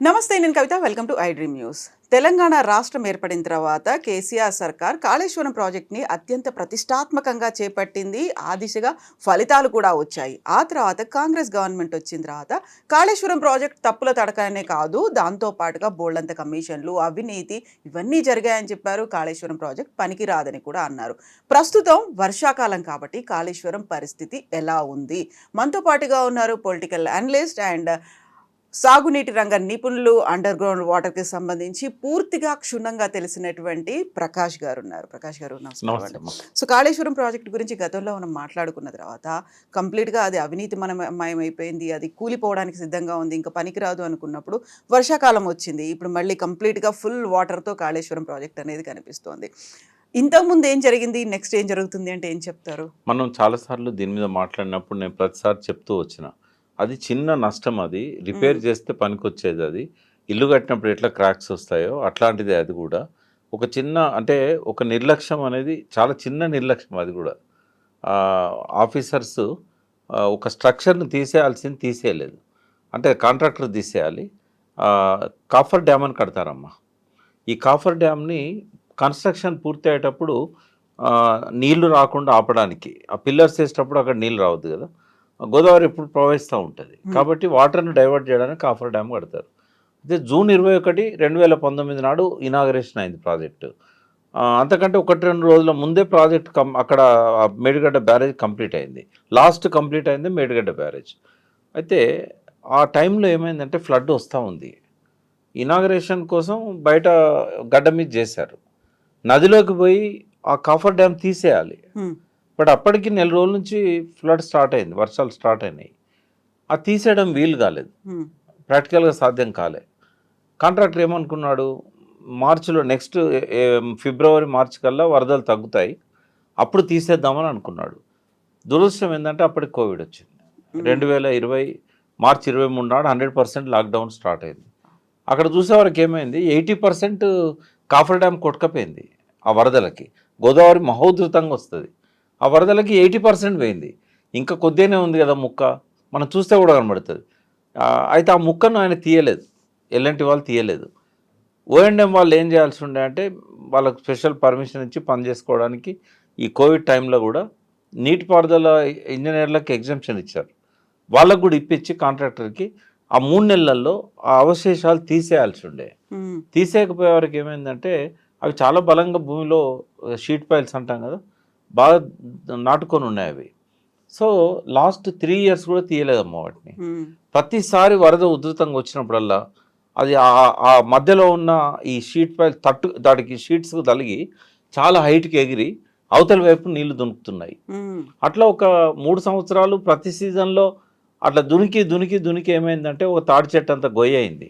నమస్తే, నేను Kavitha. Welcome to I Dream News. Telangana రాష్ట్రం ఏర్పడిన తర్వాత కేసీఆర్ సర్కార్ కాళేశ్వరం ప్రాజెక్ట్ని అత్యంత ప్రతిష్టాత్మకంగా చేపట్టింది. ఆ దిశగా ఫలితాలు కూడా వచ్చాయి. ఆ తర్వాత కాంగ్రెస్ గవర్నమెంట్ వచ్చిన తర్వాత కాళేశ్వరం ప్రాజెక్ట్ తప్పుల తడకనే కాదు, దాంతో పాటుగా బోల్డంత కమిషన్లు, అవినీతి ఇవన్నీ జరిగాయని చెప్పారు. కాళేశ్వరం ప్రాజెక్ట్ పనికిరాదని కూడా అన్నారు. ప్రస్తుతం వర్షాకాలం కాబట్టి కాళేశ్వరం పరిస్థితి ఎలా ఉంది? మనతో పాటుగా ఉన్నారు పొలిటికల్ అనలిస్ట్ అండ్ సాగునీటి రంగ నిపుణులు, అండర్ గ్రౌండ్ వాటర్కి సంబంధించి పూర్తిగా క్షుణ్ణంగా తెలిసినటువంటి ప్రకాష్ గారు ఉన్నారు. ప్రకాష్ గారు, నమస్కారం అండి. సో కాళేశ్వరం ప్రాజెక్ట్ గురించి గతంలో మనం మాట్లాడుకున్న తర్వాత కంప్లీట్గా అది అవినీతి మయమైపోయింది, అది కూలిపోవడానికి సిద్ధంగా ఉంది, ఇంకా పనికిరాదు అనుకున్నప్పుడు వర్షాకాలం వచ్చింది. ఇప్పుడు మళ్ళీ కంప్లీట్గా ఫుల్ వాటర్తో కాళేశ్వరం ప్రాజెక్ట్ అనేది కనిపిస్తోంది. ఇంతకుముందు ఏం జరిగింది, నెక్స్ట్ ఏం జరుగుతుంది అంటే ఏం చెప్తారు? మనం చాలాసార్లు దీని మీద మాట్లాడినప్పుడు నేను ప్రతిసారి చెప్తూ వచ్చిన అది చిన్న నష్టం, అది రిపేర్ చేస్తే పనికొచ్చేది. అది ఇల్లు కట్టినప్పుడు ఎట్లా క్రాక్స్ వస్తాయో అట్లాంటిదే. అది కూడా ఒక చిన్న అంటే ఒక నిర్లక్ష్యం అనేది, చాలా చిన్న నిర్లక్ష్యం అది కూడా. ఆఫీసర్స్ ఒక స్ట్రక్చర్ని తీసేయాల్సింది తీసేయలేదు, అంటే కాంట్రాక్టర్ తీసేయాలి. కాఫర్ డ్యామ్ అని కడతారమ్మా. ఈ కాఫర్ డ్యామ్ని కన్స్ట్రక్షన్ పూర్తి అయ్యేటప్పుడు నీళ్లు రాకుండా ఆపడానికి, ఆ పిల్లర్స్ వేసేటప్పుడు అక్కడ నీళ్ళు రావద్దు కదా, గోదావరి ఎప్పుడు ప్రవహిస్తూ ఉంటుంది కాబట్టి వాటర్ని డైవర్ట్ చేయడానికి కాఫర్ డ్యామ్ కడతారు. అయితే జూన్ 21, 2019 నాడు ఇనాగరేషన్ అయింది ప్రాజెక్టు. అంతకంటే 1-2 రోజుల ముందే ప్రాజెక్ట్ అక్కడ మేడిగడ్డ బ్యారేజ్ కంప్లీట్ అయింది. లాస్ట్ కంప్లీట్ అయింది మేడిగడ్డ బ్యారేజ్. అయితే ఆ టైంలో ఏమైందంటే ఫ్లడ్ వస్తూ ఉంది. ఇనాగరేషన్ కోసం బయట గడ్డ మీద చేశారు, నదిలోకి పోయి ఆ కాఫర్ డ్యామ్ తీసేయాలి. బట్ అప్పటికి 4 రోజుల నుంచి ఫ్లడ్ స్టార్ట్ అయింది, వర్షాలు స్టార్ట్ అయినాయి. అది తీసేయడం వీలు కాలేదు, ప్రాక్టికల్గా సాధ్యం కాలే. కాంట్రాక్టర్ ఏమనుకున్నాడు, మార్చిలో నెక్స్ట్ ఫిబ్రవరి మార్చి కల్లా వరదలు తగ్గుతాయి, అప్పుడు తీసేద్దామని అనుకున్నాడు. దురదృష్టం ఏంటంటే అప్పటికి కోవిడ్ వచ్చింది. 2020 మార్చి 23 నాడు 100% లాక్డౌన్ స్టార్ట్ అయింది. అక్కడ చూసేవారికి ఏమైంది, 80% కాఫర్ డ్యామ్ కొట్టుకపోయింది ఆ వరదలకి. గోదావరి మహోధృతంగా వస్తుంది, ఆ వరదలకి 80% పోయింది. ఇంకా కొద్దిగానే ఉంది కదా ముక్క, మనం చూస్తే కూడా కనబడుతుంది. అయితే ఆ ముక్కను ఆయన తీయలేదు, ఎల్ఎన్టీ వాళ్ళు తీయలేదు. ఓఎండ్ఎం వాళ్ళు ఏం చేయాల్సి ఉండే అంటే వాళ్ళకు స్పెషల్ పర్మిషన్ ఇచ్చి పని చేసుకోవడానికి ఈ కోవిడ్ టైంలో కూడా నీటిపారుదల ఇంజనీర్లకు ఎగ్జంప్షన్ ఇచ్చారు. వాళ్ళకు కూడా ఇప్పించి కాంట్రాక్టర్కి ఆ 3 నెలల్లో ఆ అవశేషాలు తీసేయాల్సి ఉండే. తీసేయకపోయే వరకు ఏమైందంటే అవి చాలా బలంగా భూమిలో షీట్ పైల్స్ అంటాం కదా, బాగా నాటుకొని ఉన్నాయి అవి. సో లాస్ట్ 3 years కూడా తీయలేదమ్మా వాటిని. ప్రతిసారి వరద ఉధృతంగా వచ్చినప్పుడల్లా అది ఆ మధ్యలో ఉన్న ఈ షీట్ పైల్ దానికి షీట్స్కు తలిగి చాలా హైట్కి ఎగిరి అవతల వైపు నీళ్లు దునుకుతున్నాయి. అట్లా ఒక 3 సంవత్సరాలు ప్రతి సీజన్లో అట్లా దునికి ఏమైందంటే ఒక తాడి చెట్టు అంత గొయ్యి అయింది.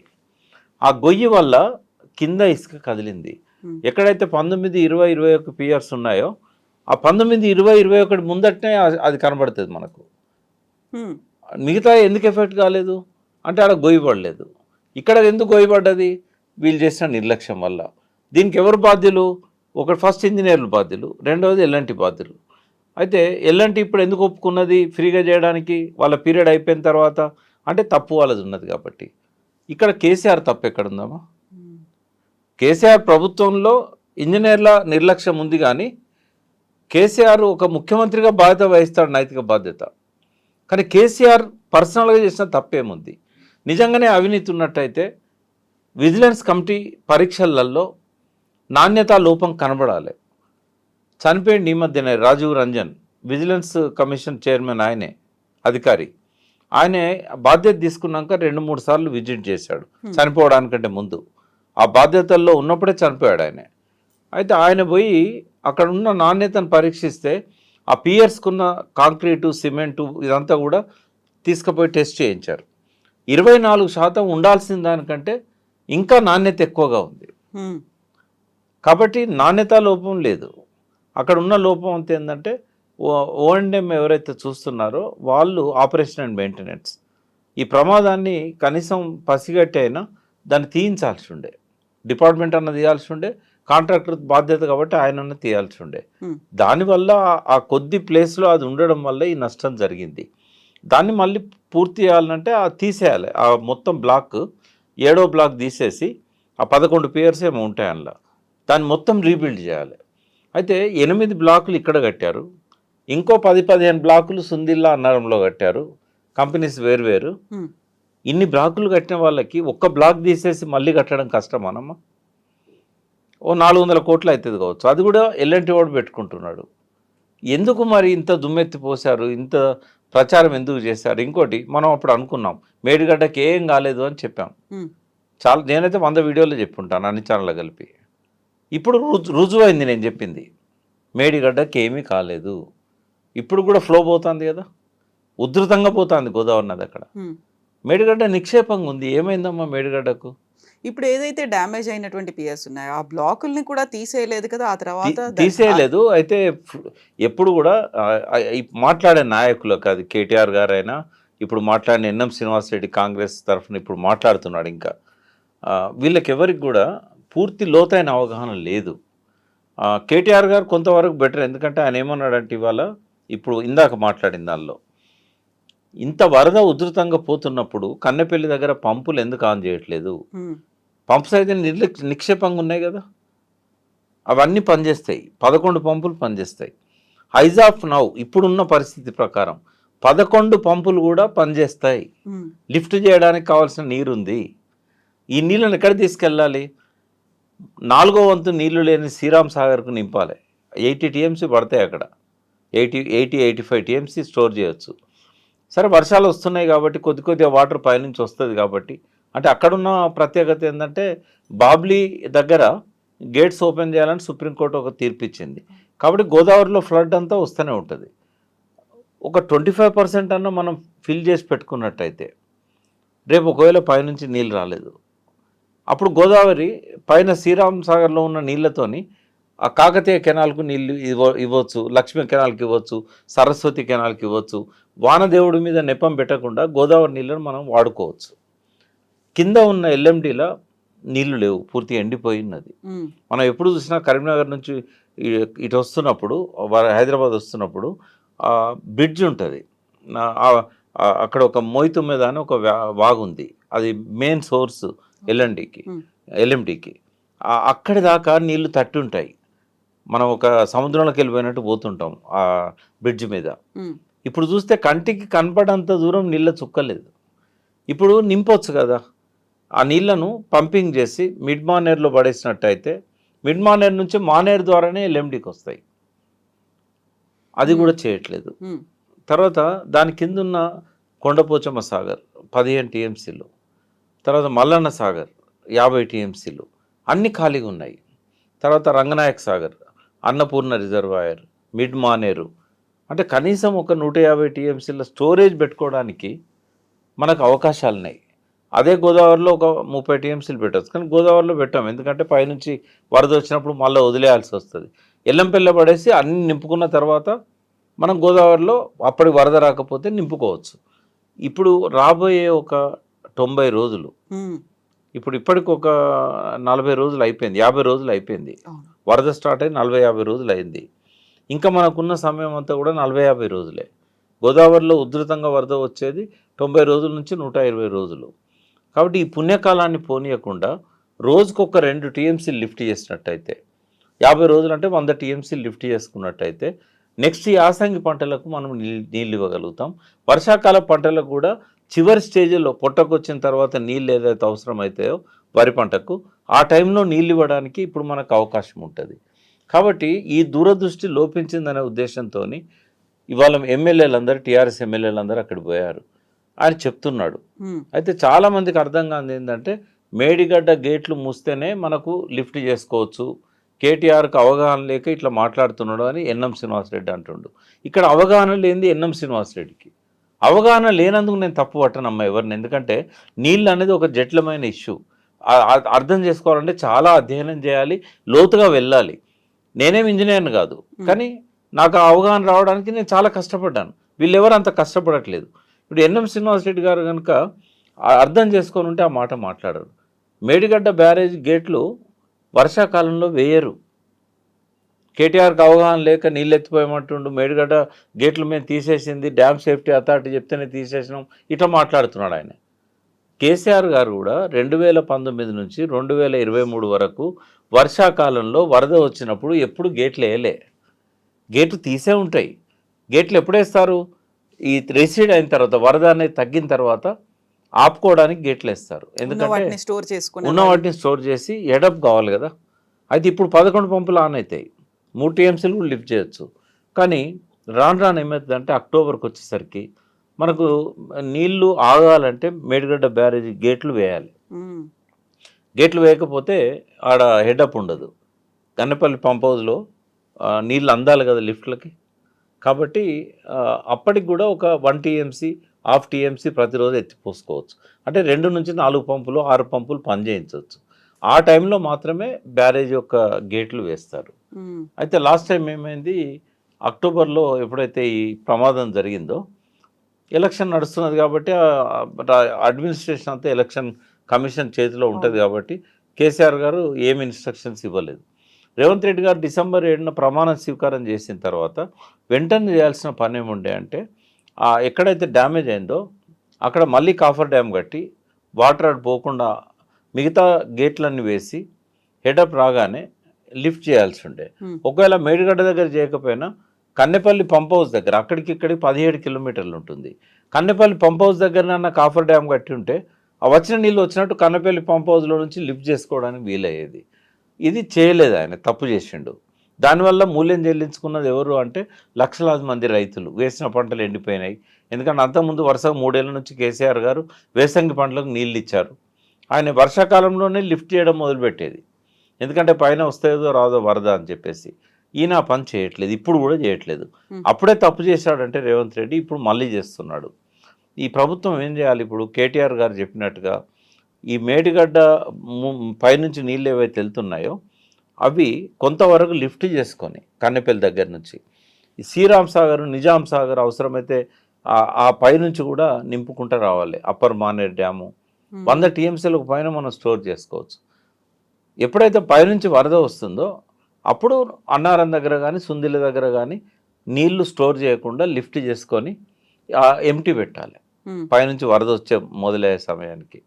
ఆ గొయ్యి వల్ల కింద ఇసుక కదిలింది. ఎక్కడైతే 19, 20, 21 పియర్స్ ఉన్నాయో ఆ 19, 20, 21 ముందటనే అది కనబడుతుంది మనకు. మిగతా ఎందుకు ఎఫెక్ట్ కాలేదు అంటే అక్కడ గొయ్యబడలేదు. ఇక్కడ ఎందుకు గొయ్యబడ్డది, వీళ్ళు చేసిన నిర్లక్ష్యం వల్ల. దీనికి ఎవరు బాధ్యులు? ఒకటి ఫస్ట్ ఇంజనీర్లు బాధ్యులు, రెండవది ఎల్ఎన్టీ బాధ్యులు. అయితే ఎల్ఎన్టీ ఇప్పుడు ఎందుకు ఒప్పుకున్నది ఫ్రీగా చేయడానికి, వాళ్ళ పీరియడ్ అయిపోయిన తర్వాత? అంటే తప్పు వాళ్ళది ఉన్నది కాబట్టి. ఇక్కడ కేసీఆర్ తప్పు ఎక్కడుందమ్మా? కేసీఆర్ ప్రభుత్వంలో ఇంజనీర్ల నిర్లక్ష్యం ఉంది, కానీ కేసీఆర్ ఒక ముఖ్యమంత్రిగా బాధ్యత వహిస్తాడు, నైతిక బాధ్యత. కానీ కేసీఆర్ పర్సనల్గా చేసిన తప్పేముంది? నిజంగానే అవినీతి ఉన్నట్టయితే విజిలెన్స్ కమిటీ పరీక్షలలో నాణ్యతా లోపం కనబడాలి. చనిపోయింది ఈ మధ్యనే Rajiv Ranjan, vigilance commission chairman, ఆయనే అధికారి. ఆయనే బాధ్యత తీసుకున్నాక 2-3 సార్లు విజిట్ చేశాడు చనిపోవడానికంటే ముందు. ఆ బాధ్యతల్లో ఉన్నప్పుడే చనిపోయాడు ఆయన. అయితే ఆయన పోయి అక్కడ ఉన్న నాణ్యతను పరీక్షిస్తే ఆ పియర్స్కున్న కాంక్రీటు, సిమెంటు ఇదంతా కూడా తీసుకుపోయి టెస్ట్ చేయించారు. 24% ఉండాల్సిన దానికంటే ఇంకా నాణ్యత ఎక్కువగా ఉంది. కాబట్టి నాణ్యత లోపం లేదు, అక్కడ ఉన్న లోపం అంత ఏంటంటే ఓఎండ్ఎం ఎవరైతే చూస్తున్నారో వాళ్ళు ఆపరేషన్ అండ్ మెయింటెనెన్స్ ఈ ప్రమాదాన్ని కనీసం పసిగట్టి అయినా దాన్ని తీయించాల్సి ఉండే, డిపార్ట్మెంట్ అన్న తీయాల్సి ఉండే, కాంట్రాక్టర్ బాధ్యత కాబట్టి ఆయన తీయాల్సి ఉండే. దానివల్ల ఆ కొద్ది ప్లేస్లో అది ఉండడం వల్ల ఈ నష్టం జరిగింది. దాన్ని మళ్ళీ పూర్తి చేయాలంటే తీసేయాలి, ఆ మొత్తం బ్లాక్ ఏడో బ్లాక్ తీసేసి ఆ 11 పియర్స్ ఏమో ఉంటాయి అందులో, దాన్ని మొత్తం రీబిల్డ్ చేయాలి. అయితే 8 బ్లాకులు ఇక్కడ కట్టారు, ఇంకో 10-15 బ్లాకులు సుందిల్లా అన్నారంలో కట్టారు, కంపెనీస్ వేరు. ఉమ్, ఇన్ని బ్లాకులు కట్టిన వాళ్ళకి ఒక్క బ్లాక్ తీసేసి మళ్ళీ కట్టడం కష్టమానమ్మా? ఓ 400 కోట్లు అవుతుంది కావచ్చు, అది కూడా ఎల్ఎన్టీ వాడు పెట్టుకుంటున్నాడు. ఎందుకు మరి ఇంత దుమ్మెత్తి పోశారు, ఇంత ప్రచారం ఎందుకు చేశారు? ఇంకోటి, మనం అప్పుడు అనుకున్నాం మేడిగడ్డకి ఏం కాలేదు అని చెప్పాం. ఉమ్, చాలా, నేనైతే 100 వీడియోలు చెప్పుంటాను అన్ని ఛానళ్ళు కలిపి. ఇప్పుడు రుజువైంది నేను చెప్పింది, మేడిగడ్డకి ఏమీ కాలేదు. ఇప్పుడు కూడా ఫ్లో పోతుంది కదా, ఉధృతంగా పోతుంది గోదావరి నది అక్కడ. ఉమ్. మేడిగడ్డ నిక్షేపంగా ఉంది, ఏమైందమ్మా మేడిగడ్డకు? ఇప్పుడు ఏదైతే డ్యామేజ్ అయినటువంటి పియర్స్ ఉన్నాయో ఆ బ్లాకుల్ని కూడా తీసేయలేదు కదా ఆ తర్వాత తీసేయలేదు. అయితే ఎప్పుడు కూడా మాట్లాడే నాయకులకు, అది కేటీఆర్ గారైనా, ఇప్పుడు మాట్లాడిన ఎన్ఎం శ్రీనివాసరెడ్డి కాంగ్రెస్ తరఫున ఇప్పుడు మాట్లాడుతున్నాడు, ఇంకా వీళ్ళకి ఎవరికి కూడా పూర్తి లోతైన అవగాహన లేదు. కేటీఆర్ గారు కొంతవరకు బెటర్, ఎందుకంటే ఆయన ఏమన్నాడంటే ఇవాళ, ఇప్పుడు ఇందాక మాట్లాడిన దానిలో, ఇంత వరద ఉధృతంగా పోతున్నప్పుడు కన్నెపల్లి దగ్గర పంపులు ఎందుకు ఆన్ చేయట్లేదు? పంప్స్ అయితే నిక్షేపంగా ఉన్నాయి కదా, అవన్నీ పనిచేస్తాయి, 11 పంపులు పనిచేస్తాయి. ఐజ్ ఆఫ్ నౌ ఇప్పుడున్న పరిస్థితి ప్రకారం 11 పంపులు కూడా పనిచేస్తాయి. లిఫ్ట్ చేయడానికి కావాల్సిన నీరు ఉంది. ఈ నీళ్ళని ఎక్కడ తీసుకెళ్ళాలి? 4వ వంతు నీళ్లు లేని శ్రీరామ్ సాగర్కు నింపాలి. 80 టీఎంసీ పడతాయి అక్కడ, 80-85 టీఎంసీ స్టోర్ చేయొచ్చు. సరే, వర్షాలు వస్తున్నాయి కాబట్టి కొద్దిగా వాటర్ పైనుంచి వస్తుంది కాబట్టి, అంటే అక్కడున్న ప్రత్యేకత ఏంటంటే బాబ్లీ దగ్గర గేట్స్ ఓపెన్ చేయాలని సుప్రీంకోర్టు ఒక తీర్పు ఇచ్చింది. కాబట్టి గోదావరిలో ఫ్లడ్ అంతా వస్తూనే ఉంటుంది. ఒక 25% అన్న మనం ఫిల్ చేసి పెట్టుకున్నట్టయితే, రేపు ఒకవేళ పైనుంచి నీళ్ళు రాలేదు, అప్పుడు గోదావరి పైన శ్రీరామ్ సాగర్లో ఉన్న నీళ్ళతోని ఆ కాకతీయ కెనాల్కు నీళ్ళు ఇవ్వచ్చు, లక్ష్మీ కెనాల్కి ఇవ్వచ్చు, సరస్వతి కెనాల్కి ఇవ్వచ్చు. వానదేవుడి మీద నెపం పెట్టకుండా గోదావరి నీళ్ళను మనం వాడుకోవచ్చు. కింద ఉన్న ఎల్ఎండిలో నీళ్లు లేవు, పూర్తి ఎండిపోయినది. మనం ఎప్పుడు చూసినా కరీంనగర్ నుంచి ఇటు వస్తున్నప్పుడు, హైదరాబాద్ వస్తున్నప్పుడు బ్రిడ్జ్ ఉంటుంది, అక్కడ ఒక మొయ్తుమ్మెద అని ఒక వాగుంది, అది మెయిన్ సోర్స్ ఎల్ఎండికి. అక్కడి దాకా నీళ్లు తట్టి ఉంటాయి, మనం ఒక సముద్రంలోకి వెళ్ళిపోయినట్టు పోతుంటాం ఆ బ్రిడ్జ్ మీద. ఇప్పుడు చూస్తే కంటికి కనపడంత దూరం నీళ్ళ చుక్కలేదు. ఇప్పుడు నింపొచ్చు కదా, ఆ నీళ్లను పంపింగ్ చేసి మిడ్ మానేర్లో పడేసినట్టయితే మిడ్ మానేర్ నుంచి మానేర్ ద్వారానే ఎల్ఎండికి వస్తాయి. అది కూడా చేయట్లేదు. తర్వాత దాని కింద ఉన్న కొండపోచమ్మ సాగర్ 15 టీఎంసీలు, తర్వాత మల్లన్న సాగర్ 50 టీఎంసీలు అన్నీ ఖాళీగా ఉన్నాయి. తర్వాత రంగనాయక్ సాగర్, అన్నపూర్ణ రిజర్వాయర్, మిడ్ మానేరు, అంటే కనీసం ఒక 150 టీఎంసీల స్టోరేజ్ పెట్టుకోవడానికి మనకు అవకాశాలు ఉన్నాయి. అదే గోదావరిలో ఒక 30 టీఎంసీలు పెట్టవచ్చు, కానీ గోదావరిలో పెట్టాం, ఎందుకంటే పైనుంచి వరద వచ్చినప్పుడు మళ్ళీ వదిలేయాల్సి వస్తుంది. ఎల్లంపల్లి పడేసి అన్ని నింపుకున్న తర్వాత మనం గోదావరిలో అప్పటికి వరద రాకపోతే నింపుకోవచ్చు. ఇప్పుడు రాబోయే ఒక 90 రోజులు, ఇప్పటికి ఒక 40 రోజులు అయిపోయింది, 50 రోజులు అయిపోయింది, వరద స్టార్ట్ అయ్యి 40-50 రోజులు అయింది. ఇంకా మనకున్న సమయం అంతా కూడా 40-50 రోజులే. గోదావరిలో ఉధృతంగా వరద వచ్చేది 90 రోజుల నుంచి 120 రోజులు. కాబట్టి ఈ పుణ్యకాలాన్ని పోనీయకుండా రోజుకొక 2 టీఎంసీలు లిఫ్ట్ చేసినట్టయితే, 50 రోజులు అంటే 100 టీఎంసీలు లిఫ్ట్ చేసుకున్నట్టయితే నెక్స్ట్ యాసంగి పంటలకు మనం నీళ్ళు ఇవ్వగలుగుతాం. వర్షాకాల పంటలకు కూడా చివరి స్టేజ్లో పొట్టకొచ్చిన తర్వాత నీళ్ళు ఏదైతే అవసరమవుతాయో వరి పంటకు, ఆ టైంలో నీళ్ళు ఇవ్వడానికి ఇప్పుడు మనకు అవకాశం ఉంటుంది. కాబట్టి ఈ దూరదృష్టి లోపించిందనే ఉద్దేశంతో ఇవాళ ఎమ్మెల్యేలందరూ, టీఆర్ఎస్ ఎమ్మెల్యేలందరూ అక్కడికి పోయారు, ఆయన చెప్తున్నాడు. అయితే చాలామందికి అర్థం కాదు ఏంటంటే, మేడిగడ్డ గేట్లు మూస్తేనే మనకు లిఫ్ట్ చేసుకోవచ్చు, కేటీఆర్కి అవగాహన లేక ఇట్లా మాట్లాడుతున్నాడు అని ఎన్ఎం శ్రీనివాసరెడ్డి అంటుండు. ఇక్కడ అవగాహన లేనిది ఎన్ఎం శ్రీనివాసరెడ్డికి. అవగాహన లేనందుకు నేను తప్పు పట్టనమ్మా ఎవరిని, ఎందుకంటే నీళ్ళు అనేది ఒక జటిలమైన ఇష్యూ. అర్థం చేసుకోవాలంటే చాలా అధ్యయనం చేయాలి, లోతుగా వెళ్ళాలి. నేనేం ఇంజనీర్ని కాదు, కానీ నాకు ఆ అవగాహన రావడానికి నేను చాలా కష్టపడ్డాను. వీళ్ళెవరు అంత కష్టపడట్లేదు. ఇప్పుడు ఎన్ఎం శ్రీనివాసరెడ్డి గారు కనుక అర్థం చేసుకొని ఉంటే ఆ మాట మాట్లాడరు. మేడిగడ్డ బ్యారేజ్ గేట్లు వర్షాకాలంలో వేయరు. కేటీఆర్కి అవగాహన లేక నీళ్ళు ఎత్తిపోయమంటుండు, మేడిగడ్డ గేట్లు మేము తీసేసింది డ్యామ్ సేఫ్టీ అథారిటీ చెప్తేనే తీసేసినాం, ఇట్లా మాట్లాడుతున్నాడు ఆయన. కేసీఆర్ గారు కూడా 2019 నుంచి 2023 వరకు వర్షాకాలంలో వరద వచ్చినప్పుడు ఎప్పుడు గేట్లు వేయలే. గేట్లు తీసే ఉంటాయి. గేట్లు ఎప్పుడేస్తారు? ఈ రిసీడ్ అయిన తర్వాత, వరద అనేది తగ్గిన తర్వాత ఆపుకోవడానికి గేట్లు వేస్తారు. ఎందుకంటే స్టోర్ చేసుకుని ఉన్న వాటిని స్టోర్ చేసి ఎడప్ కావాలి కదా. అయితే ఇప్పుడు 11 పంపులు ఆన్ అవుతాయి, 3 టీఎంసీలు కూడా లిఫ్ట్ చేయొచ్చు. కానీ రాను ఏమవుతుందంటే అక్టోబర్కి వచ్చేసరికి మనకు నీళ్లు ఆగాలంటే మేడిగడ్డ బ్యారేజీ గేట్లు వేయాలి. గేట్లు వేయకపోతే ఆడ హెడప్ ఉండదు. గన్నపల్లి పంప్ హౌస్లో నీళ్ళు అందాలి కదా లిఫ్ట్లకి. కాబట్టి అప్పటికి కూడా ఒక 1 టీఎంసీ, హాఫ్ టీఎంసీ ప్రతిరోజు ఎత్తిపోసుకోవచ్చు. అంటే 2 నుంచి 4 పంపులు, 6 పంపులు పనిచేయించవచ్చు. ఆ టైంలో మాత్రమే బ్యారేజ్ యొక్క గేట్లు వేస్తారు. అయితే లాస్ట్ టైం ఏమైంది, అక్టోబర్లో ఎప్పుడైతే ఈ ప్రమాదం జరిగిందో, ఎలక్షన్ నడుస్తున్నది కాబట్టి అడ్మినిస్ట్రేషన్ అంతా ఎలక్షన్ కమిషన్ చేతిలో ఉంటుంది కాబట్టి కేసీఆర్ గారు ఏమి ఇన్స్ట్రక్షన్స్ ఇవ్వలేదు. రేవంత్ రెడ్డి గారు డిసెంబర్ 7న ప్రమాణ స్వీకారం చేసిన తర్వాత వెంటనే చేయాల్సిన పని ఏముండే అంటే, ఎక్కడైతే డ్యామేజ్ అయిందో అక్కడ మళ్ళీ కాఫర్ డ్యామ్ కట్టి వాటర్ అటు పోకుండా మిగతా గేట్లన్నీ వేసి హెడప్ రాగానే లిఫ్ట్ చేయాల్సి ఉండే. ఒకవేళ మేడిగడ్డ దగ్గర చేయకపోయినా కన్నెపల్లి పంప్ హౌస్ దగ్గర, ఇక్కడికి 17 కిలోమీటర్లు ఉంటుంది, కన్నెపల్లి పంప్ హౌస్ దగ్గరనన్నా కాఫర్ డ్యామ్ కట్టి ఉంటే ఆ వచ్చిన నీళ్ళు వచ్చినట్టు కన్నెపల్లి పంప్ హౌస్లో నుంచి లిఫ్ట్ చేసుకోవడానికి వీలయ్యేది. ఇది చేయలేదు, ఆయన తప్పు చేసిండు. దానివల్ల మూల్యం చెల్లించుకున్నది ఎవరు అంటే లక్షలాది మంది రైతులు. వేసిన పంటలు ఎండిపోయినాయి. ఎందుకంటే అంతకుముందు వరుసగా 3 ఏళ్ల నుంచి కేసీఆర్ గారు వేసంగి పంటలకు నీళ్ళు ఇచ్చారు. ఆయన వర్షాకాలంలోనే లిఫ్ట్ చేయడం మొదలుపెట్టేది, ఎందుకంటే పైన వస్తుందో రాదో వరద అని చెప్పేసి. ఈయన పని చేయట్లేదు, ఇప్పుడు కూడా చేయట్లేదు. అప్పుడే తప్పు చేశాడంటే రేవంత్ రెడ్డి ఇప్పుడు మళ్ళీ చేస్తున్నాడు. ఈ ప్రభుత్వం ఏం చేయాలి ఇప్పుడు? కేటీఆర్ గారు చెప్పినట్టుగా ఈ మేడిగడ్డ పైనుంచి నీళ్ళు ఏవైతే వెళ్తున్నాయో అవి కొంతవరకు లిఫ్ట్ చేసుకొని కన్నెపల్లి దగ్గర నుంచి ఈ శ్రీరామ్ సాగర్, నిజాం సాగర్ అవసరమైతే ఆ పైనుంచి కూడా నింపుకుంటూ రావాలి. అప్పర్ మానేర్ డ్యాము 100 టీఎంసీలకు పైన మనం స్టోర్ చేసుకోవచ్చు. ఎప్పుడైతే పైనుంచి వరద వస్తుందో అప్పుడు అన్నారం దగ్గర కానీ సుందిల దగ్గర కానీ నీళ్లు స్టోర్ చేయకుండా లిఫ్ట్ చేసుకొని ఎంటీ పెట్టాలి. పైనుంచి వరద వచ్చే మొదలయ్యే సమయానికి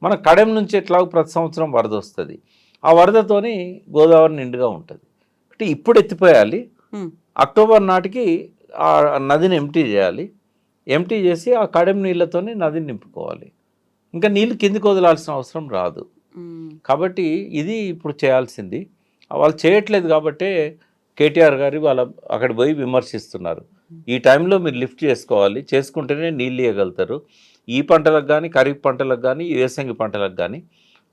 మన కడెం నుంచి ఎట్లాగో ప్రతి సంవత్సరం వరద వస్తుంది, ఆ వరదతోని గోదావరి నిండుగా ఉంటుంది. అంటే ఇప్పుడు ఎత్తిపోయాలి, అక్టోబర్ నాటికి ఆ నదిని ఎంటీ చేయాలి. ఎంటీ చేసి ఆ కడెం నీళ్ళతోని నదిని నింపుకోవాలి. ఇంకా నీళ్ళు కిందికి వదలాల్సిన అవసరం రాదు. కాబట్టి ఇది ఇప్పుడు చేయాల్సింది. వాళ్ళు చేయట్లేదు కాబట్టే కేటీఆర్ గారు వాళ్ళ అక్కడ పోయి విమర్శిస్తున్నారు. ఈ టైంలో మీరు లిఫ్ట్ చేసుకోవాలి, చేసుకుంటేనే నీళ్ళు ఇవ్వగలుగుతారు ఈ పంటలకు కానీ, ఖరీఫ్ పంటలకు కానీ, వేసంగి పంటలకు కానీ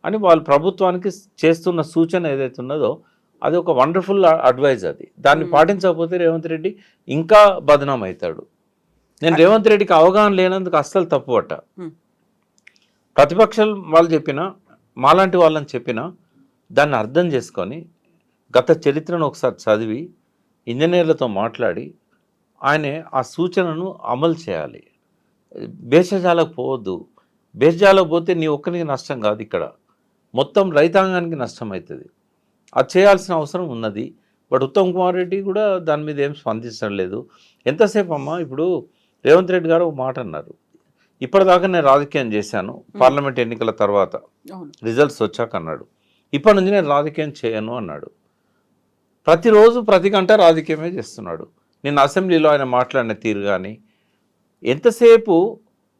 అని వాళ్ళు ప్రభుత్వానికి చేస్తున్న సూచన ఏదైతే ఉన్నదో అది ఒక వండర్ఫుల్ అడ్వైజ్. అది దాన్ని పాటించకపోతే రేవంత్ రెడ్డి ఇంకా బదనాం అవుతాడు. నేను రేవంత్ రెడ్డికి అవగాహన లేనందుకు అస్సలు తప్పు పట్ట. ప్రతిపక్షాలు వాళ్ళు చెప్పినా, మాలాంటి వాళ్ళని చెప్పినా దాన్ని అర్థం చేసుకొని గత చరిత్రను ఒకసారి చదివి ఇంజనీర్లతో మాట్లాడి ఆయన ఆ సూచనను అమలు చేయాలి. భేషజాలకు పోవద్దు. భేషజాలకు పోతే నీ ఒక్కరికి నష్టం కాదు, ఇక్కడ మొత్తం రైతాంగానికి నష్టం అవుతుంది. అది చేయాల్సిన అవసరం ఉన్నది. బట్ ఉత్తమ్ కుమార్ రెడ్డి కూడా దాని మీద ఏం స్పందించడం లేదు. ఎంతసేపు అమ్మా, ఇప్పుడు రేవంత్ రెడ్డి గారు ఒక మాట అన్నారు, ఇప్పటిదాకా నేను రాజకీయం చేశాను, పార్లమెంట్ ఎన్నికల తర్వాత రిజల్ట్స్ వచ్చాక అన్నాడు, ఇప్పటి నుంచి నేను రాజకీయం చేయను అన్నాడు. ప్రతిరోజు ప్రతి గంట రాజకీయమే చేస్తున్నాడు. నిన్న అసెంబ్లీలో ఆయన మాట్లాడిన తీరు కానీ, ఎంతసేపు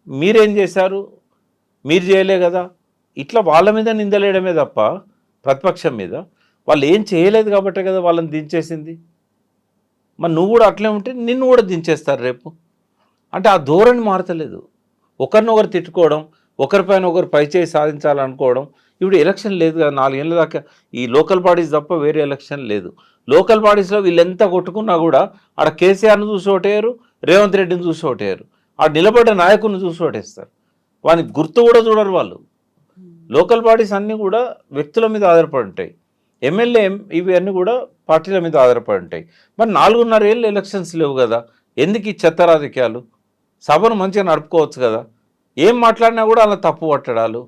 మీరేం చేశారు, మీరు చేయలే కదా, ఇట్లా వాళ్ళ మీద నిందలేయడమే తప్ప ప్రతిపక్షం మీద వాళ్ళు ఏం చేయలేదు కాబట్టే కదా వాళ్ళని దించేసింది. మరి నువ్వు కూడా అట్లే ఉంటే నిన్ను కూడా దించేస్తారు రేపు. అంటే ఆ ధోరణి మారతలేదు. ఒకరినొకరు తిట్టుకోవడం, ఒకరిపైన ఒకరు పైచేయి సాధించాలనుకోవడం. ఇప్పుడు ఎలక్షన్ లేదు కదా, 4 ఏళ్ళ దాకా ఈ లోకల్ బాడీస్ తప్ప వేరే ఎలక్షన్ లేదు. లోకల్ బాడీస్లో వీళ్ళు ఎంత కొట్టుకున్నా కూడా ఆడ కేసీఆర్ను చూసి ఓటేయరు, రేవంత్ రెడ్డిని చూసి ఓటేయరు, ఆ నిలబడ్డ నాయకుడిని చూసి ఓటేస్తారు. వాని గుర్తు కూడా చూడరు వాళ్ళు. లోకల్ బాడీస్ అన్నీ కూడా వ్యక్తుల మీద ఆధారపడి ఉంటాయి. ఎమ్మెల్యే ఇవన్నీ కూడా పార్టీల మీద ఆధారపడి ఉంటాయి. మరి 4.5 ఏళ్ళు ఎలక్షన్స్ లేవు కదా, ఎందుకు ఈ చెత్త రాజకీయాలు? సభను మంచిగా నడుపుకోవచ్చు కదా. ఏం మాట్లాడినా కూడా అలా తప్పు పట్టడాలు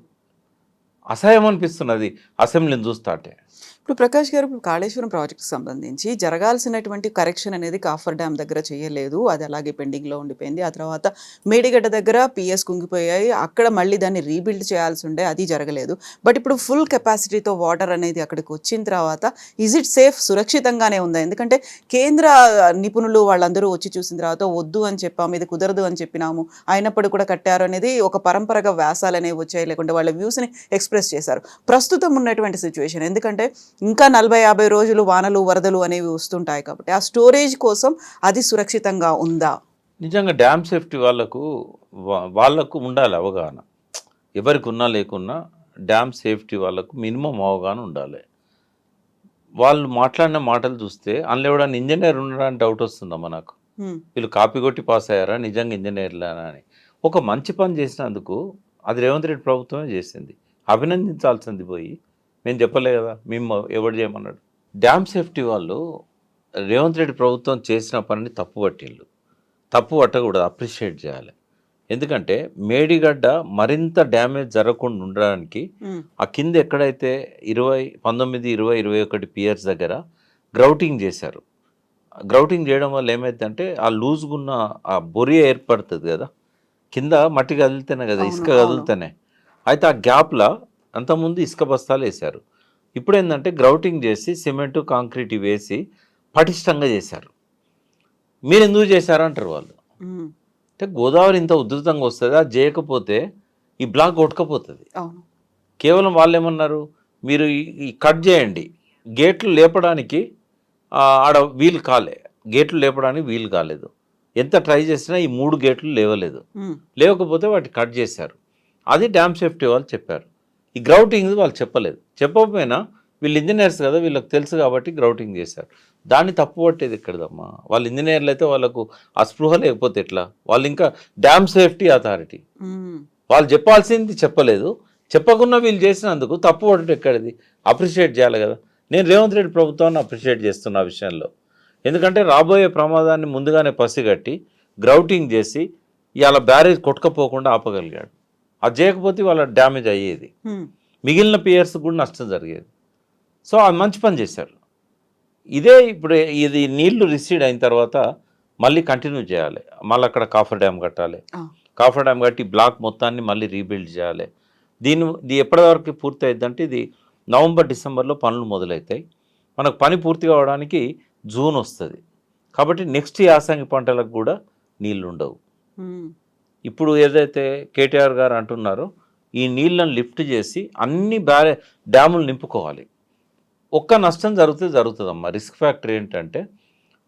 అసహ్యం అనిపిస్తున్నది అసెంబ్లీని చూస్తాంటే. ఇప్పుడు ప్రకాష్ గారు, ఇప్పుడు కాళేశ్వరం ప్రాజెక్ట్‌కి సంబంధించి జరగాల్సినటువంటి కరెక్షన్ అనేది కాఫర్ డ్యామ్ దగ్గర చేయలేదు. అది అలాగే పెండింగ్‌లో ఉండిపోయింది. ఆ తర్వాత మేడిగడ్డ దగ్గర పీఎస్ కుంగిపోయాయి. అక్కడ మళ్ళీ దాన్ని రీబిల్డ్ చేయాల్సుండే, అది జరగలేదు. బట్ ఇప్పుడు ఫుల్ కెపాసిటీతో వాటర్ అనేది అక్కడికి వచ్చిన తర్వాత ఈజ్ ఇట్ సేఫ్? సురక్షితంగానే ఉందా? ఎందుకంటే కేంద్ర నిపుణులు వాళ్ళందరూ వచ్చి చూసిన తర్వాత వద్దు అని చెప్పాము, ఇది కుదరదు అని చెప్పినాము. అయినప్పటికి కూడా కట్టారు అనేది ఒక పరంపరగా వ్యాసాలనేవి వచ్చాయి. లేకుంటే వాళ్ళ వ్యూస్‌ని ఎక్స్‌ప్రెస్ చేశారు. ప్రస్తుతం ఉన్నటువంటి సిట్యుయేషన్ ఎందుకంటే ఇంకా 40-50 రోజులు వానలు, వరదలు అనేవి వస్తుంటాయి కాబట్టి ఆ స్టోరేజ్ కోసం అది సురక్షితంగా ఉందా? నిజంగా డ్యామ్ సేఫ్టీ వాళ్ళకు ఉండాలి అవగాహన. ఎవరికి ఉన్నా లేకున్నా డ్యామ్ సేఫ్టీ వాళ్ళకు మినిమం అవగాహన ఉండాలి. వాళ్ళు మాట్లాడిన మాటలు చూస్తే అందులో ఎవడన్నా ఇంజనీర్ ఉండడానికి డౌట్ వస్తుందమ్మా నాకు. హ్మ్. వీళ్ళు కాపీ కొట్టి పాస్ అయ్యారా నిజంగా ఇంజనీర్లేనా అని. ఒక మంచి పని చేసినందుకు అది రేవంత్ రెడ్డి ప్రభుత్వమే చేసింది. అభినందించాల్సింది పోయి మేము చెప్పలే కదా, మేము ఎవడు చేయమన్నాడు. డ్యామ్ సేఫ్టీ వాళ్ళు రేవంత్ రెడ్డి ప్రభుత్వం చేసిన పనిని తప్పు పట్టిండ్రు. తప్పు పట్టకూడదు, అప్రిషియేట్ చేయాలి. ఎందుకంటే మేడిగడ్డ మరింత డ్యామేజ్ జరగకుండా ఉండడానికి హ్మ్. ఆ కింద ఎక్కడైతే 19, 20, 21 పియర్స్ దగ్గర గ్రౌటింగ్ చేశారు. గ్రౌటింగ్ చేయడం వల్ల ఏమైందంటే ఆ లూజ్గున్న ఆ బొరి ఏర్పడుతుంది కదా, కింద మట్టి కదిలితేనే కదా, అవును. ఇసుక అవును. కదిలితేనే. అయితే ఆ గ్యాప్లో అంతకుముందు ఇసుక బస్తాలు వేశారు. ఇప్పుడు ఏంటంటే గ్రౌటింగ్ చేసి సిమెంటు కాంక్రీట్ వేసి పటిష్టంగా చేశారు. మీరు ఎందుకు చేశారు అంటారు వాళ్ళు. హ్మ్. అంటే గోదావరి ఇంత ఉధృతంగా వస్తుంది, అది చేయకపోతే ఈ బ్లాక్ కొట్టుకపోతుంది. అవును. కేవలం వాళ్ళు ఏమన్నారు, మీరు ఈ కట్ చేయండి, గేట్లు లేపడానికి ఆడ వీలు కాలే, గేట్లు లేపడానికి వీలు కాలేదు. ఎంత ట్రై చేసినా ఈ 3 గేట్లు లేవలేదు. హ్మ్. లేవకపోతే వాటి కట్ చేశారు. అది డ్యామ్ సేఫ్టీ వాళ్ళు చెప్పారు. ఈ గ్రౌటింగ్ వాళ్ళు చెప్పలేదు. చెప్పకపోయినా వీళ్ళు ఇంజనీర్స్ కదా, వీళ్ళకి తెలుసు కాబట్టి గ్రౌటింగ్ చేశారు. దాన్ని తప్పు పట్టేది ఎక్కడదమ్మా. వాళ్ళు ఇంజనీర్లు అయితే వాళ్ళకు ఆ స్పృహ లేకపోతే ఎట్లా? వాళ్ళు ఇంకా డ్యామ్ సేఫ్టీ అథారిటీ, హ్మ్. వాళ్ళు చెప్పాల్సింది చెప్పలేదు. చెప్పకుండా వీళ్ళు చేసినందుకు తప్పు పడటం ఎక్కడిది? అప్రిషియేట్ చేయాలి కదా. నేను రేవంత్ రెడ్డి ప్రభుత్వాన్ని అప్రిషియేట్ చేస్తున్న ఆ విషయంలో. ఎందుకంటే రాబోయే ప్రమాదాన్ని ముందుగానే పసిగట్టి గ్రౌటింగ్ చేసి ఇవాళ బ్యారేజ్ కొట్టుకపోకుండా ఆపగలిగాడు. అది చేయకపోతే వాళ్ళ డ్యామేజ్ అయ్యేది, హ్మ్. మిగిలిన పియర్స్ కూడా నష్టం జరిగేది. సో అది మంచి పని చేశారు. ఇదే ఇప్పుడు ఇది నీళ్లు రిసీడ్ అయిన తర్వాత మళ్ళీ కంటిన్యూ చేయాలి. మళ్ళీ అక్కడ కాఫర్ డ్యామ్ కట్టాలి. ఆ! కాఫర్ డ్యామ్ కట్టి బ్లాక్ మొత్తాన్ని మళ్ళీ రీబిల్డ్ చేయాలి. ఇది ఎప్పటివరకు పూర్తి అయిద్దంటే ఇది నవంబర్, డిసెంబర్లో పనులు మొదలవుతాయి. మనకు పని పూర్తి కావడానికి జూన్ వస్తుంది. కాబట్టి నెక్స్ట్ యాసంగి పంటలకు కూడా నీళ్లు ఉండవు. హ్మ్. ఇప్పుడు ఏదైతే కేటీఆర్ గారు అంటున్నారో ఈ నీళ్ళను లిఫ్ట్ చేసి అన్ని డ్యాములు నింపుకోవాలి. ఒక్క నష్టం జరుగుతుందమ్మా. రిస్క్ ఫ్యాక్టర్ ఏంటంటే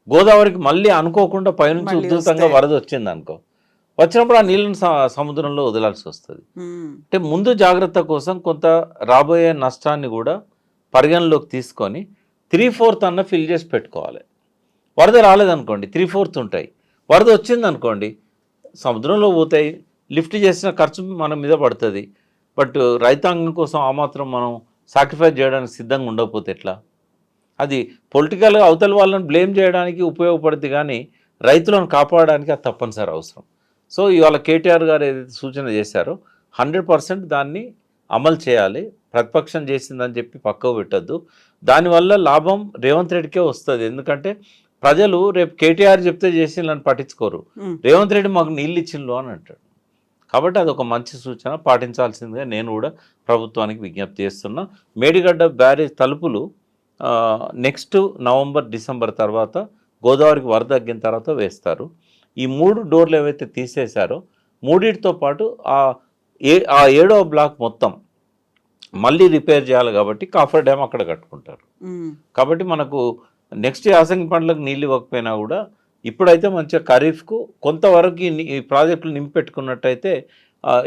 గోదావరికి మళ్ళీ అనుకోకుండా పైనుంచి మళ్ళీ ఉధృతంగా వస్తే. వరద వచ్చింది అనుకో, వచ్చినప్పుడు ఆ నీళ్ళని సముద్రంలో వదలాల్సి వస్తుంది. హ్మ్. అంటే ముందు జాగ్రత్త కోసం కొంత రాబోయే నష్టాన్ని కూడా పరిగణలోకి తీసుకొని 3/4 అన్న ఫిల్ చేసి పెట్టుకోవాలి. వరద రాలేదనుకోండి 3/4 ఉంటాయి. వరద వచ్చిందనుకోండి సముద్రంలో పోతాయి. లిఫ్ట్ చేసిన ఖర్చు మన మీద పడుతుంది. బట్ రైతాంగం కోసం ఆ మాత్రం మనం సాక్రిఫైస్ చేయడానికి సిద్ధంగా ఉండకపోతే ఎట్లా? అది పొలిటికల్గా అవతల వాళ్ళని బ్లేమ్ చేయడానికి ఉపయోగపడుతుంది కానీ రైతులను కాపాడడానికి అది తప్పనిసరి అవసరం. సో ఇవాళ కేటీఆర్ గారు ఏదైతే సూచన చేశారో 100% దాన్ని అమలు చేయాలి. ప్రతిపక్షం చేసిందని చెప్పి పక్కకు పెట్టద్దు. దానివల్ల లాభం రేవంత్ రెడ్డికే వస్తుంది. ఎందుకంటే ప్రజలు రేపు కేటీఆర్ చెప్తే చేసిందని పట్టించుకోరు. హ్మ్. రేవంత్ రెడ్డి మాకు నీళ్ళు ఇచ్చిండ్రు అని అంటాడు. కాబట్టి అదొక మంచి సూచన, పాటించాల్సిందిగా నేను కూడా ప్రభుత్వానికి విజ్ఞప్తి చేస్తున్నా. మేడిగడ్డ బ్యారేజ్ తలుపులు నెక్స్ట్ నవంబర్, డిసెంబర్ తర్వాత గోదావరికి వరద తగ్గిన తర్వాత వేస్తారు. ఈ 3 డోర్లు ఏవైతే తీసేశారో మూడింటితో పాటు ఆ 7వ బ్లాక్ మొత్తం మళ్ళీ రిపేర్ చేయాలి కాబట్టి కాఫర్ డ్యామ్ అక్కడ కట్టుకుంటారు. హ్మ్. కాబట్టి మనకు నెక్స్ట్ యాసంగి పంటలకు నీళ్ళు ఇవ్వకపోయినా కూడా ఇప్పుడైతే మంచిగా ఖరీఫ్కు కొంతవరకు ఈ ప్రాజెక్టులు నింపెట్టుకున్నట్టయితే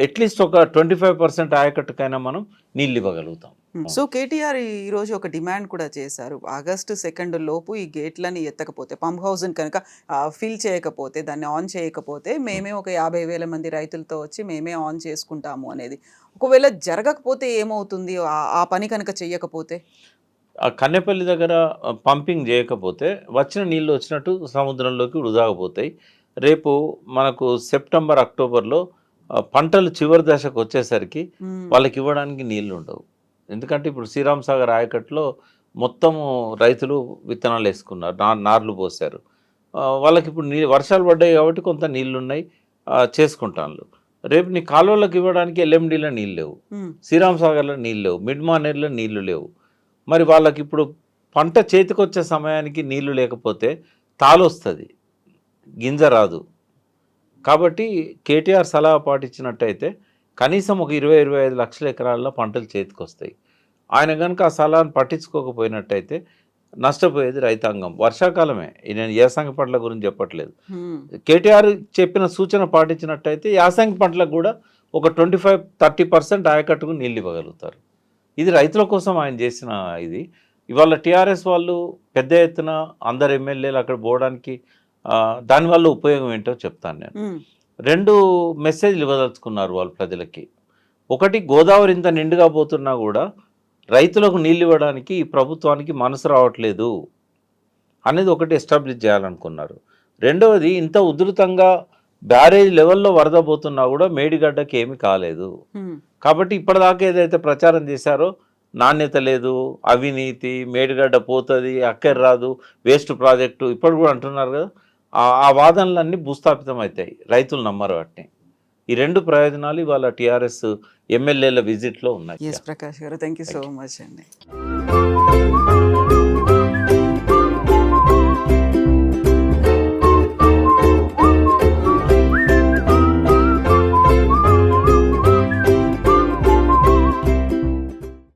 అట్లీస్ట్ ఒక 25% ఆయకట్టుకైనా మనం నీళ్ళు ఇవ్వగలుగుతాం. సో కేటీఆర్ ఈరోజు ఒక డిమాండ్ కూడా చేశారు. ఆగస్టు 2 లోపు ఈ గేట్లని ఎత్తకపోతే, పంప్ హౌస్ని కనుక ఫిల్ చేయకపోతే, దాన్ని ఆన్ చేయకపోతే మేమే ఒక 50,000 మంది రైతులతో వచ్చి మేమే ఆన్ చేసుకుంటాము అనేది. ఒకవేళ జరగకపోతే ఏమవుతుంది? ఆ పని కనుక చెయ్యకపోతే? ఆ కన్నెపల్లి దగ్గర పంపింగ్ చేయకపోతే వచ్చిన నీళ్ళు వచ్చినట్టు సముద్రంలోకి వృధాకపోతాయి. రేపు మనకు సెప్టెంబర్, అక్టోబర్లో పంటలు చివరి దశకు వచ్చేసరికి హ్మ్. వాళ్ళకి ఇవ్వడానికి నీళ్లు ఉండవు. ఎందుకంటే ఇప్పుడు శ్రీరామ్ సాగర్ ఆయకట్టులో మొత్తము రైతులు విత్తనాలు వేసుకున్నారు, నార్లు పోసారు. వాళ్ళకి ఇప్పుడు వర్షాలు పడ్డాయి కాబట్టి కొంత నీళ్లు ఉన్నాయి, చేసుకుంటాను. రేపు నీ కాలువలకు ఇవ్వడానికి ఎల్ఎండిలో నీళ్ళు లేవు, శ్రీరామ్ సాగర్లో నీళ్ళు లేవు, మిడ్ మానేర్లో నీళ్లు లేవు. మరి వాళ్ళకి ఇప్పుడు పంట చేతికొచ్చే సమయానికి నీళ్లు లేకపోతే తాళొస్తుంది, గింజ రాదు. కాబట్టి కేటీఆర్ సలహా పాటించినట్టయితే కనీసం ఒక 20-25 లక్షల ఎకరాల్లో పంటలు చేతికి వస్తాయి. ఆయన కనుక ఆ సలహాను పట్టించుకోకపోయినట్టయితే నష్టపోయేది రైతాంగం. వర్షాకాలమే, నేను యాసంగి పంటల గురించి చెప్పట్లేదు. కేటీఆర్ చెప్పిన సూచన పాటించినట్టయితే యాసంగి పంటలకు కూడా ఒక 25-30% ఆయకట్టుకు నీళ్ళు ఇవ్వగలుగుతారు. ఇది రైతుల కోసం ఆయన చేసిన ఇది. ఇవాళ టీఆర్ఎస్ వాళ్ళు పెద్ద ఎత్తున అందరు ఎమ్మెల్యేలు అక్కడ పోవడానికి దానివల్ల ఉపయోగం ఏంటో చెప్తాను నేను. 2 మెసేజ్లు ఇవ్వదలుచుకున్నారు వాళ్ళు ప్రజలకి. ఒకటి, గోదావరి ఇంత నిండుగా పోతున్నా కూడా రైతులకు నీళ్ళు ఇవ్వడానికి ఈ ప్రభుత్వానికి మనసు రావట్లేదు అనేది ఒకటి ఎస్టాబ్లిష్ చేయాలనుకున్నారు. రెండవది, ఇంత ఉధృతంగా బ్యారేజ్ లెవెల్లో వరద పోతున్నా కూడా మేడిగడ్డకి ఏమీ కాలేదు. కాబట్టి ఇప్పటిదాకా ఏదైతే ప్రచారం చేశారో నాణ్యత లేదు, అవినీతి, మేడిగడ్డ పోతుంది, అక్కర్ రాదు, వేస్ట్ ప్రాజెక్టు ఇప్పుడు కూడా అంటున్నారు కదా, ఆ వాదనలన్నీ భూస్థాపితం అవుతాయి, రైతులు నమ్మరు వాటిని. ఈ 2 ప్రయోజనాలు ఇవాళ టీఆర్ఎస్ ఎమ్మెల్యేల విజిట్లో ఉన్నాయి. ప్రకాష్ గారు, థ్యాంక్ యూ సో మచ్ అండి.